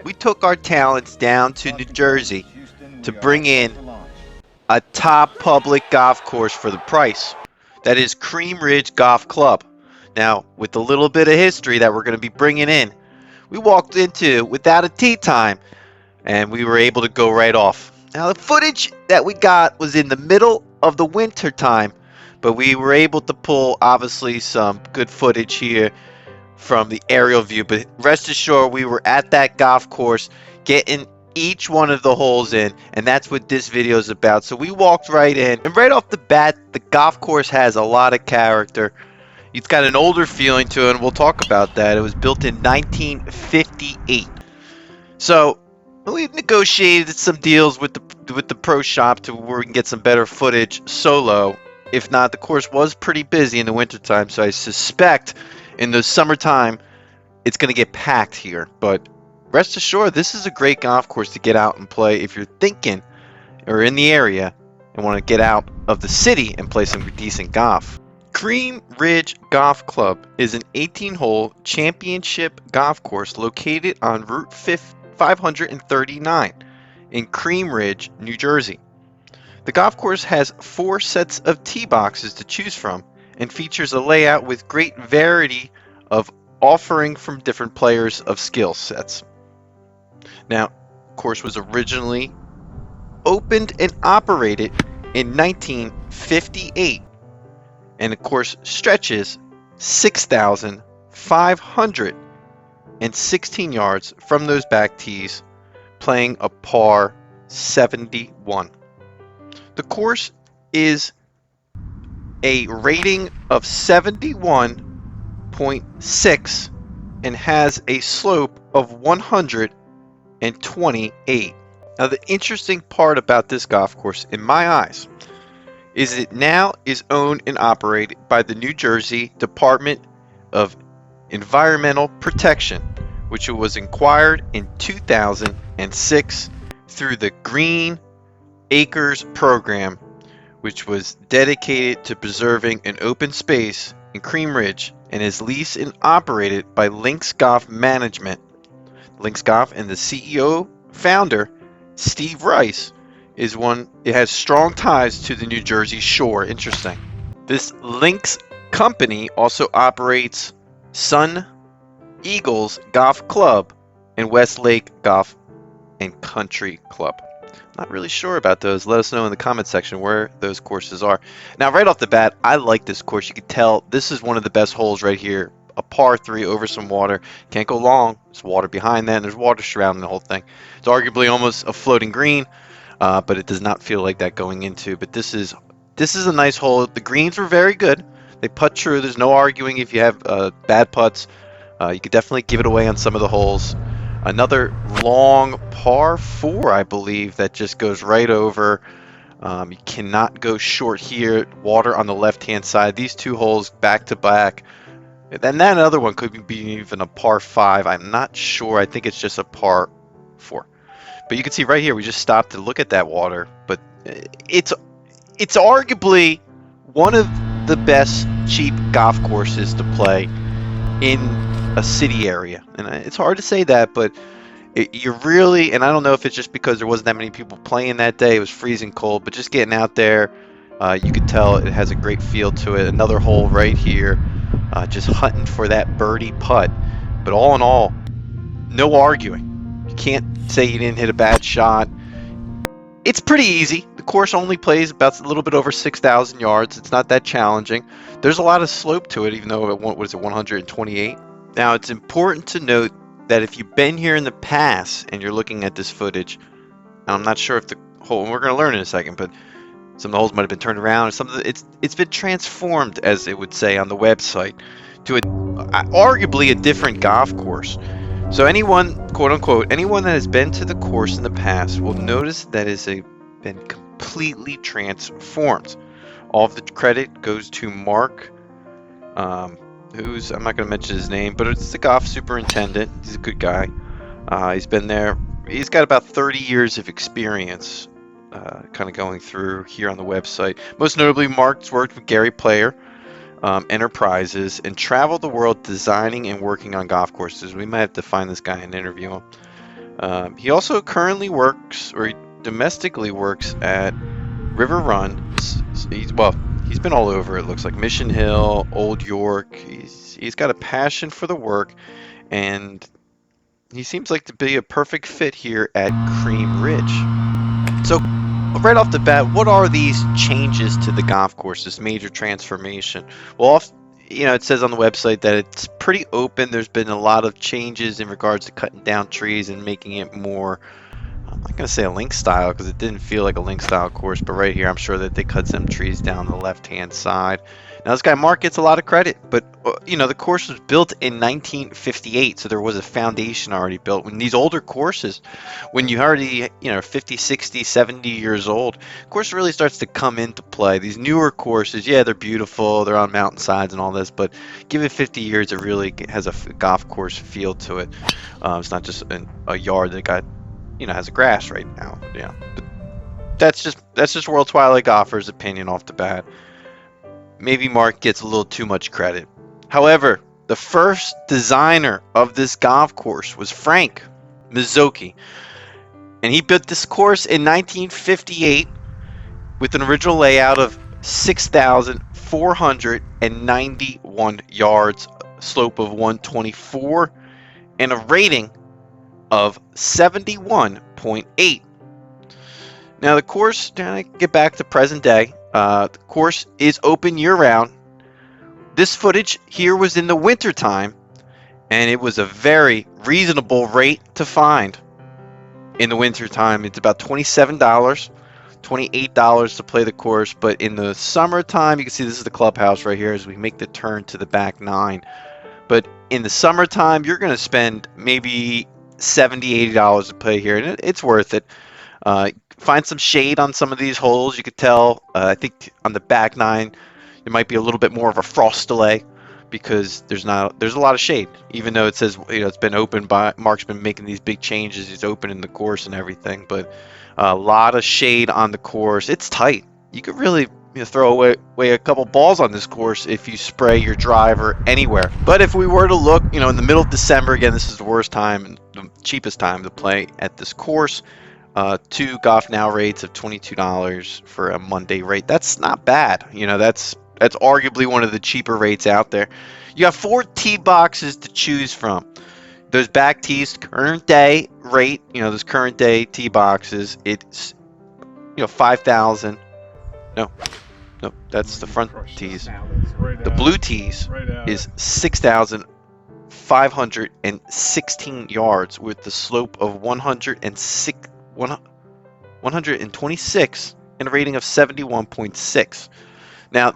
we took our talents down to New Jersey to bring in a top public golf course for the price. That is Cream Ridge Golf Club. Now, with a little bit of history that we're going to be bringing in, we walked into without a tee time, and we were able to go right off. Now, the footage that we got was in the middle of the winter time, but we were able to pull, obviously, some good footage here from the aerial view. But rest assured, we were at that golf course getting each one of the holes in, and that's what this video is about. So we walked right in, and right off the bat, the golf course has a lot of character. It's got an older feeling to it, and we'll talk about that. It was built in 1958. So we've negotiated some deals with the pro shop to where we can get some better footage solo. If not, the course was pretty busy in the wintertime, so I suspect in the summertime it's going to get packed here. But rest assured, this is a great golf course to get out and play if you're thinking or in the area and want to get out of the city and play some decent golf. Cream Ridge Golf Club is an 18-hole championship golf course located on Route 539 in Cream Ridge, New Jersey. The golf course has 4 sets of tee boxes to choose from and features a layout with great variety of offering from different players of skill sets. Now, the course was originally opened and operated in 1958, and the course stretches 6,516 yards from those back tees, playing a par 71. The course is a rating of 71.6 and has a slope of 128. Now, the interesting part about this golf course, in my eyes, is it now is owned and operated by the New Jersey Department of Environmental Protection, which was acquired in 2006 through the Green Acres program, which was dedicated to preserving an open space in Cream Ridge, and is leased and operated by Links Golf Management. Links Golf and the CEO founder, Steve Rice, is one. It has strong ties to the New Jersey Shore. Interesting. This Links company also operates Sun Eagles Golf Club and Westlake Golf and Country Club. Not really sure about those. Let us know in the comment section where those courses are. Now, right off the bat, I like this course. You can tell this is one of the best holes right here. A par 3 over some water. Can't go long. There's water behind that, and there's water surrounding the whole thing. It's arguably almost a floating green, but it does not feel like that going into. But this is a nice hole. The greens were very good. They putt true. There's no arguing if you have bad putts. You could definitely give it away on some of the holes. Another long par 4, I believe, that just goes right over. You cannot go short here. Water on the left-hand side. These 2 holes back to back. And that other one could be even a par 5. I'm not sure. I think it's just a par 4. But you can see right here, we just stopped to look at that water. But it's arguably one of the best cheap golf courses to play in a city area. And it's hard to say that, but you're really, and I don't know if it's just because there wasn't that many people playing that day. It was freezing cold, but just getting out there, you could tell it has a great feel to it. Another hole right here, just hunting for that birdie putt. But all in all, no arguing. You can't say you didn't hit a bad shot. It's pretty easy. The course only plays about a little bit over 6,000 yards. It's not that challenging. There's a lot of slope to it, even though it what is it 128. Now, it's important to note that if you've been here in the past and you're looking at this footage, I'm not sure if the hole, and we're going to learn in a second, but some of the holes might have been turned around, or some of it's been transformed, as it would say on the website, to arguably a different golf course. So anyone, quote unquote, anyone that has been to the course in the past will notice that it's been completely transformed. All of the credit goes to Mark, who's, I'm not going to mention his name, but it's the golf superintendent. He's a good guy. He's been there. He's got about 30 years of experience kind of going through here on the website. Most notably, Mark's worked with Gary Player Enterprises and traveled the world designing and working on golf courses. We might have to find this guy and interview him. He also currently works, or he domestically works at River Run. He's been all over. It looks like Mission Hill, Old York. He's got a passion for the work, and he seems like to be a perfect fit here at Cream Ridge. So, right off the bat, what are these changes to the golf course, this major transformation? Well, it says on the website that it's pretty open. There's been a lot of changes in regards to cutting down trees and making it more, I'm not going to say a link style because it didn't feel like a link style course, but right here I'm sure that they cut some trees down the left-hand side. Now this guy Mark gets a lot of credit, but the course was built in 1958, so there was a foundation already built. When these older courses, when you already 50, 60, 70 years old, the course really starts to come into play. These newer courses, yeah, they're beautiful, they're on mountainsides and all this, but give it 50 years, it really has a golf course feel to it. It's not just a yard that got has a grass right now. Yeah, but that's just World Twilight Golfer's opinion off the bat. Maybe Mark gets a little too much credit. However, the first designer of this golf course was Frank Mizzocchi, and he built this course in 1958 with an original layout of 6,491 yards, slope of 124, and a rating of 71.8. Now the course, to get back to present day, the course is open year-round. This footage here was in the winter time, and it was a very reasonable rate to find. In the winter time, it's about $27, $28 to play the course, but in the summertime, you can see this is the clubhouse right here as we make the turn to the back nine. But in the summertime, you're going to spend maybe $70, $80 to play here, and it's worth it. Find some shade on some of these holes. You could tell, I think on the back nine, there might be a little bit more of a frost delay because there's a lot of shade. Even though it says it's been open by Mark's been making these big changes. He's opening the course and everything, but a lot of shade on the course. It's tight. You could really throw away a couple balls on this course if you spray your driver anywhere. But if we were to look, in the middle of December, again, this is the worst time and the cheapest time to play at this course. 2 Golf Now rates of $22 for a Monday rate. That's not bad. That's arguably one of the cheaper rates out there. You got 4 tee boxes to choose from. Those back tees, current day rate, those current day tee boxes, it's 5,000. No, that's the front tees. The blue tees is 6,516 yards with the slope of 126 and a rating of 71.6. Now,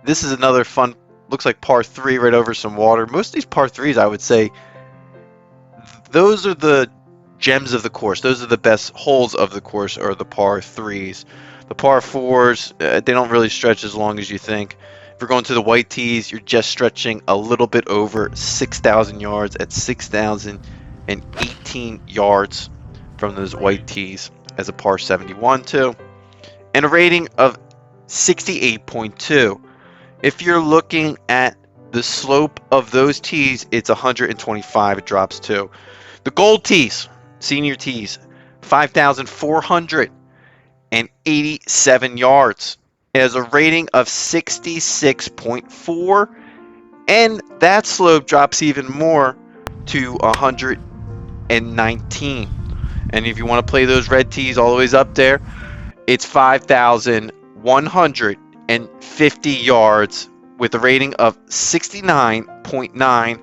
this is another fun, looks like par 3 right over some water. Most of these par 3s, I would say, those are the gems of the course. Those are the best holes of the course, are the par 3s. The par 4s, they don't really stretch as long as you think. If you're going to the white tees, you're just stretching a little bit over 6,000 yards at 6,018 yards from those white tees as a par 71 too, and a rating of 68.2. If you're looking at the slope of those tees, it's 125. It drops to the gold tees, senior tees, 5,487 yards. It has a rating of 66.4, and that slope drops even more to 119. And if you want to play those red tees all the way up there, it's 5,150 yards with a rating of 69.9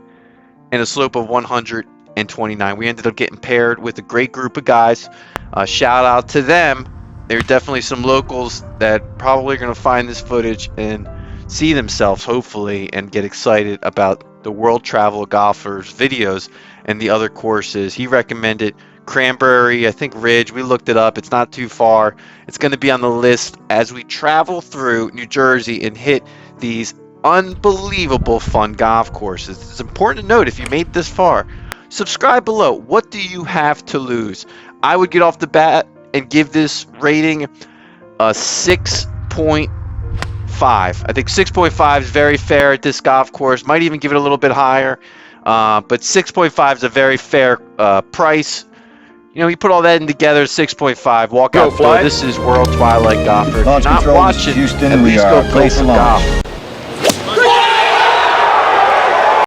and a slope of 129. We ended up getting paired with a great group of guys. Shout out to them. There are definitely some locals that probably are going to find this footage and see themselves, hopefully, and get excited about the World Travel Golfers videos and the other courses. He recommended Cranberry, I think Ridge. We looked it up. It's not too far. It's going to be on the list as we travel through New Jersey and hit these unbelievable fun golf courses. It's important to note, if you made it this far, subscribe below. What do you have to lose? I would get off the bat and give this rating a 6.5. I think 6.5 is very fair at this golf course. Might even give it a little bit higher, but 6.5 is a very fair price. You know, you put all that in together, 6.5. Walk Go, out the door. fly. This is World Twilight Golfer. If you're Launch not control, watching, Houston, at we least are go play go for some launch. golf.